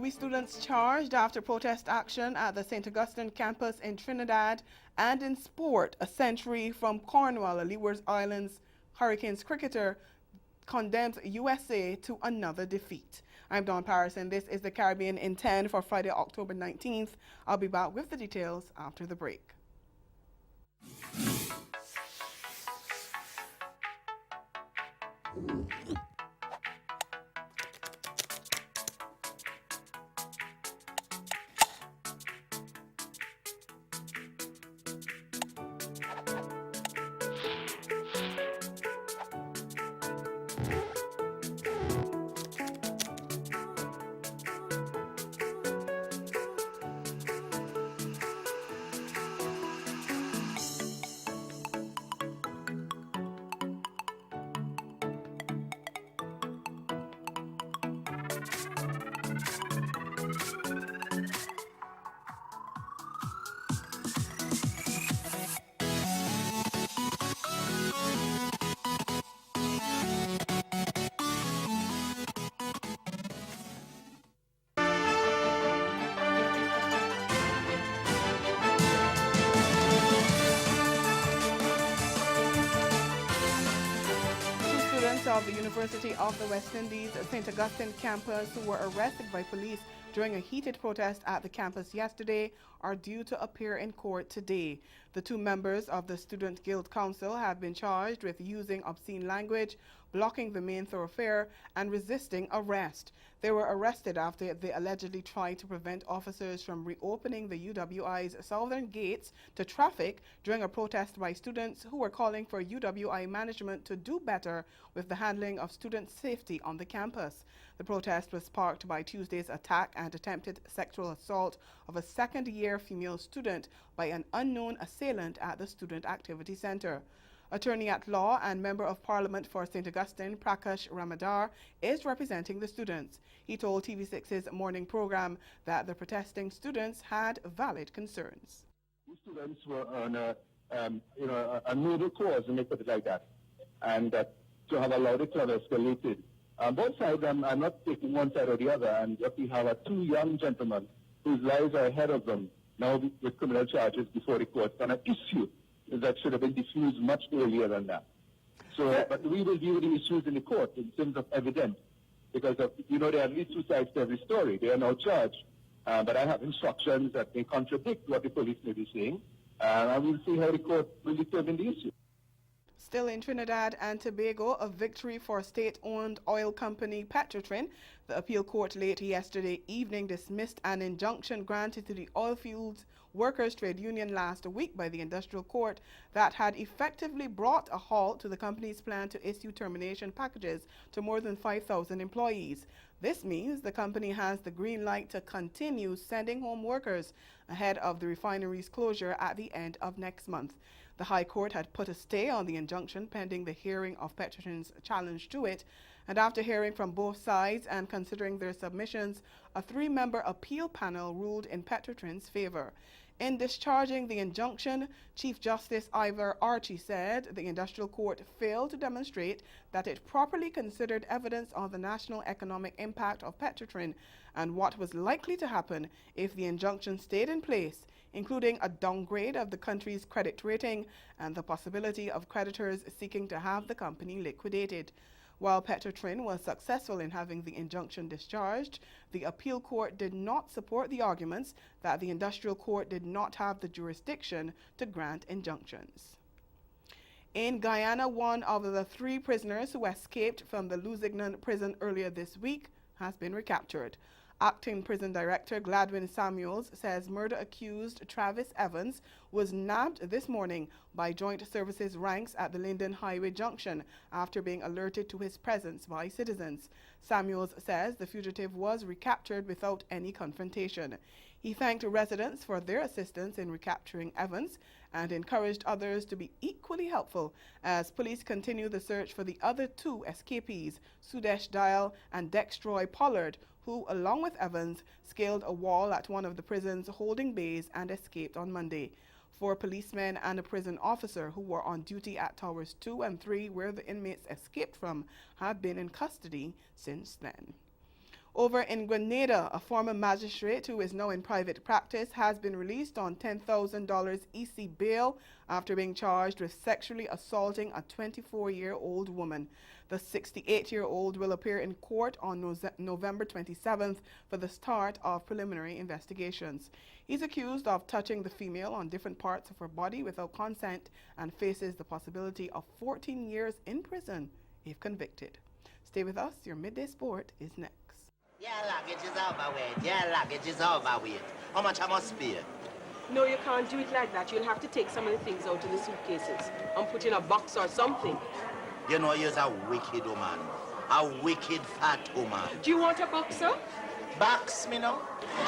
UWI students charged after protest action at the St. Augustine campus in Trinidad, and in sport, a century from Cornwall, Leeward Islands Hurricanes cricketer condemns USA to another defeat. I'm Dawn Paris, and this is the Caribbean in 10 for Friday, October 19th. I'll be back with the details after the break. Of the University of the West Indies St. Augustine campus who were arrested by police during a heated protest at the campus yesterday are due to appear in court today. The two members of the Student Guild Council have been charged with using obscene language, blocking the main thoroughfare, and resisting arrest. They were arrested after they allegedly tried to prevent officers from reopening the UWI's southern gates to traffic during a protest by students who were calling for UWI management to do better with the handling of student safety on the campus. The protest was sparked by Tuesday's attack and attempted sexual assault of a second-year female student by an unknown assailant at the Student Activity Center. Attorney at law and Member of Parliament for St. Augustine, Prakash Ramadar, is representing the students. He told TV6's morning program that the protesting students had valid concerns. The students were on a noble cause, and they put it like that, and to have allowed it to have escalated. Both sides, I'm not taking one side or the other, and what we have are two young gentlemen whose lives are ahead of them now with criminal charges before the courts on an issue that should have been diffused much earlier than that. So, but we will deal with the issues in the court in terms of evidence, because there are at least two sides to every story. They are now charged, but I have instructions that they contradict what the police may be saying, and we'll see how the court will determine the issue. Still in Trinidad and Tobago, a victory for state-owned oil company Petrotrin. The appeal court late yesterday evening dismissed an injunction granted to the Oilfields Workers Trade Union last week by the Industrial Court that had effectively brought a halt to the company's plan to issue termination packages to more than 5,000 employees. This means the company has the green light to continue sending home workers ahead of the refinery's closure at the end of next month. The High Court had put a stay on the injunction pending the hearing of Petrotrin's challenge to it, and after hearing from both sides and considering their submissions, a three-member appeal panel ruled in Petrotrin's favor. In discharging the injunction, Chief Justice Ivor Archie said the Industrial Court failed to demonstrate that it properly considered evidence on the national economic impact of Petrotrin and what was likely to happen if the injunction stayed in place, including a downgrade of the country's credit rating and the possibility of creditors seeking to have the company liquidated. While Petrotrin was successful in having the injunction discharged, the appeal court did not support the arguments that the Industrial Court did not have the jurisdiction to grant injunctions. In Guyana, one of the three prisoners who escaped from the Lusignan prison earlier this week has been recaptured. Acting Prison Director Gladwin Samuels says murder-accused Travis Evans was nabbed this morning by Joint Services ranks at the Linden Highway Junction after being alerted to his presence by citizens. Samuels says the fugitive was recaptured without any confrontation. He thanked residents for their assistance in recapturing Evans and encouraged others to be equally helpful as police continue the search for the other two escapees, Sudesh Dial and Dextroy Pollard, who, along with Evans, scaled a wall at one of the prison's holding bays and escaped on Monday. 4 policemen and a prison officer who were on duty at Towers 2 and 3, where the inmates escaped from, have been in custody since then. Over in Grenada, a former magistrate who is now in private practice has been released on $10,000 EC bail after being charged with sexually assaulting a 24-year-old woman. The 68-year-old will appear in court on November 27th for the start of preliminary investigations. He's accused of touching the female on different parts of her body without consent and faces the possibility of 14 years in prison if convicted. Stay with us. Your Midday Sport is next. Yeah, luggage is overweight. Yeah, luggage is overweight. How much I must pay? No, you can't do it like that. You'll have to take some of the things out of the suitcases and put in a box or something. You know, you're a wicked woman. A wicked fat woman. Do you want a box, sir? Box me now? You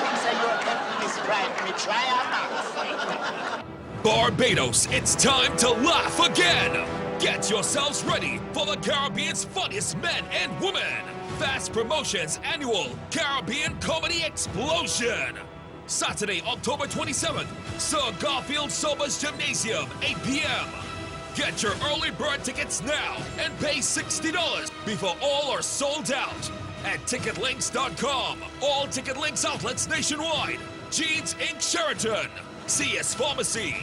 think say you're helping me strike me? Try a box. Barbados, it's time to laugh again. Get yourselves ready for the Caribbean's funniest men and women. Fast Promotions annual Caribbean Comedy Explosion. Saturday, October 27th, Sir Garfield Sobers Gymnasium, 8 p.m. Get your early bird tickets now and pay $60 before all are sold out at ticketlinks.com. All Ticket Links outlets nationwide. Jeans Inc. Sheraton, CS Pharmacy,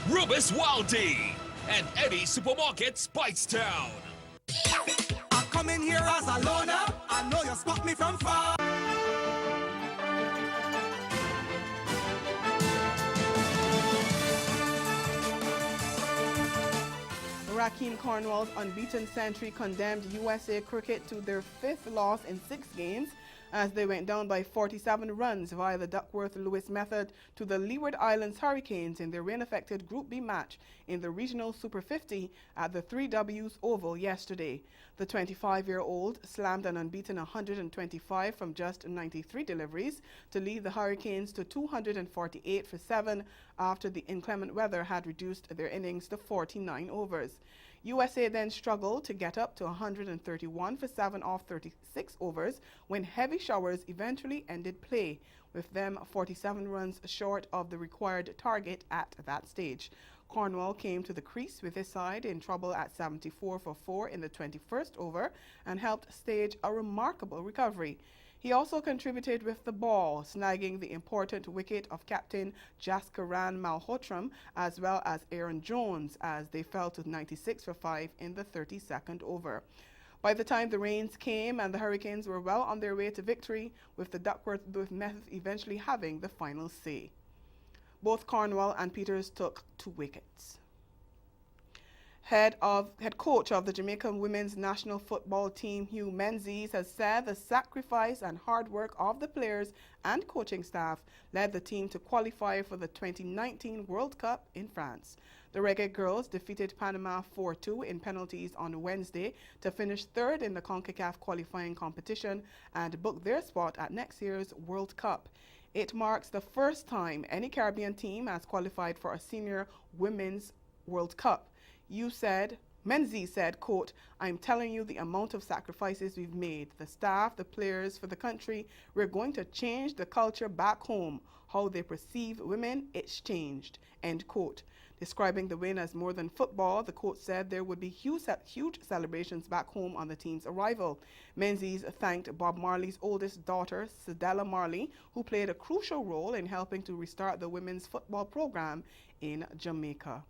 Rubis Waldy, and Eddie Supermarket Spicetown. I come in here as a loner. I know you spot me from far. Rakeem Cornwall's unbeaten century condemned USA Cricket to their 5th loss in 6 games as they went down by 47 runs via the Duckworth-Lewis method to the Leeward Islands Hurricanes in their rain-affected Group B match in the Regional Super 50 at the 3Ws Oval yesterday. The 25-year-old slammed an unbeaten 125 from just 93 deliveries to lead the Hurricanes to 248 for 7 after the inclement weather had reduced their innings to 49 overs. USA then struggled to get up to 131 for 7 off 36 overs when heavy showers eventually ended play, with them 47 runs short of the required target at that stage. Cornwall came to the crease with his side in trouble at 74 for 4 in the 21st over and helped stage a remarkable recovery. He also contributed with the ball, snagging the important wicket of captain Jaskaran Malhotra as well as Aaron Jones as they fell to 96 for 5 in the 32nd over. By the time the rains came and the Hurricanes were well on their way to victory, with the Duckworth-Lewis method eventually having the final say. Both Cornwall and Peters took 2 wickets. Head coach of the Jamaican women's national football team, Hugh Menzies, has said the sacrifice and hard work of the players and coaching staff led the team to qualify for the 2019 World Cup in France. The Reggae Girls defeated Panama 4-2 in penalties on Wednesday to finish 3rd in the CONCACAF qualifying competition and book their spot at next year's World Cup. It marks the first time any Caribbean team has qualified for a senior women's World Cup. Menzies said, quote, "I'm telling you the amount of sacrifices we've made, the staff, the players, for the country. We're going to change the culture back home. How they perceive women, it's changed," end quote. Describing the win as more than football, the coach said there would be huge celebrations back home on the team's arrival. Menzies thanked Bob Marley's oldest daughter, Cedella Marley, who played a crucial role in helping to restart the women's football program in Jamaica.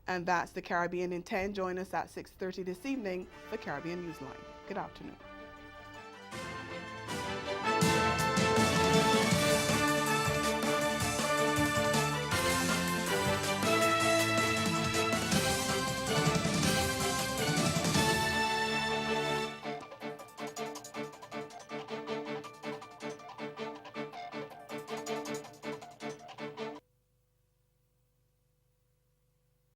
And that's the Caribbean in 10. Join us at 6:30 this evening, the Caribbean Newsline. Good afternoon.